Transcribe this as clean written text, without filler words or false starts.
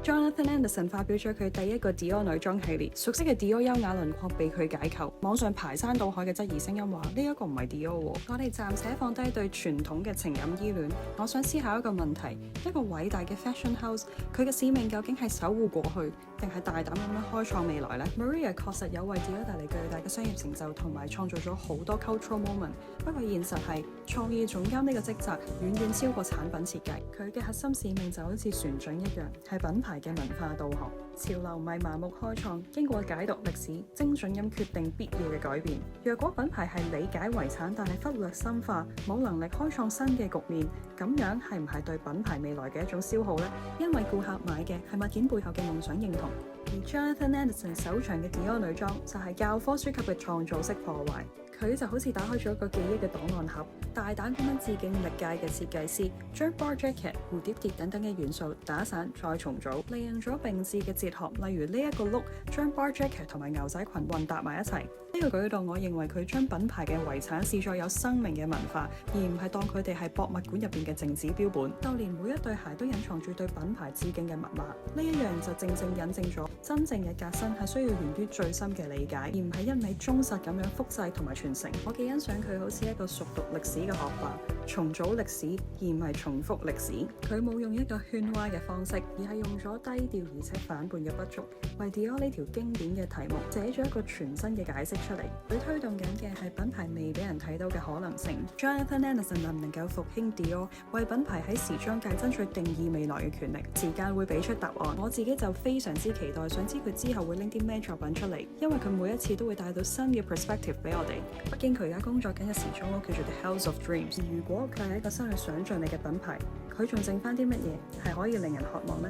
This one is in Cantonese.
Jonathan Anderson 發表咗佢第一個 Dior 女裝系列，熟悉嘅 Dior 優雅輪廓被佢解構。網上排山倒海嘅質疑聲音話：呢一個唔係 Dior 喎。我哋暫且放低對傳統嘅情感依戀，我想思考一個問題：一個偉大嘅 fashion house，佢嘅使命究竟係守護過去，定係大膽咁樣開創未來呢？ Maria 確實有為 Dior 帶嚟巨大嘅商業成就，同埋創造咗好多 cultural moment。不過現實係，創意總監呢個職責遠遠超過產品設計。佢嘅核心使命就好似船長一樣，係品牌嘅文化導航。潮流唔係盲目開創，經過解讀歷史，精準咁決定必要嘅改變。若果品牌係理解遺產，但係忽略深化，冇能力開創新嘅局面，咁樣係唔係對品牌未來嘅一種消耗呢？因為顧客買嘅係物件背後嘅夢想認同。而 Jonathan Anderson 首場嘅 Dior 女裝就係教科書級嘅創造式破壞。佢就好似打開咗一個記憶嘅檔案盒，大膽咁樣致敬歷屆嘅設計師，將 bar jacket、蝴蝶結等等嘅元素打散再重組，利用咗並置嘅哲學，例如呢一個 look 將 bar jacket 同埋牛仔裙混搭埋一齊。呢個舉動，我認為佢將品牌嘅遺產視作有生命嘅文化，而唔係當佢哋係博物館入邊嘅靜止標本。就連每一對鞋都隱藏住對品牌致敬嘅密碼，呢一樣就正正印證咗真正嘅革新係需要源於最深嘅理解，而唔係一味忠實咁樣複製同埋傳承。我幾欣賞佢好似一個熟讀歷史嘅學霸，重組歷史而唔係重複歷史。佢冇用一個喧譁嘅方式，而係用咗低調而且反叛嘅不足，為 Dior 呢條經典嘅題目寫咗一個全新嘅解釋出嚟。佢推動緊嘅係品牌未俾人睇到嘅可能性。Jonathan Anderson 能唔能夠復興 Dior， 為品牌喺時裝界爭取定義未來嘅權力？時間會俾出答案。我自己就非常之期待，想知佢之後會拎啲咩作品出嚟，因為佢每一次都會帶到新嘅 perspective 俾我哋。畢竟佢而家工作緊嘅時裝屋叫做 The House of Dreams。如果佢係一個失去想像力嘅品牌，佢仲剩翻啲乜嘢係可以令人渴望呢？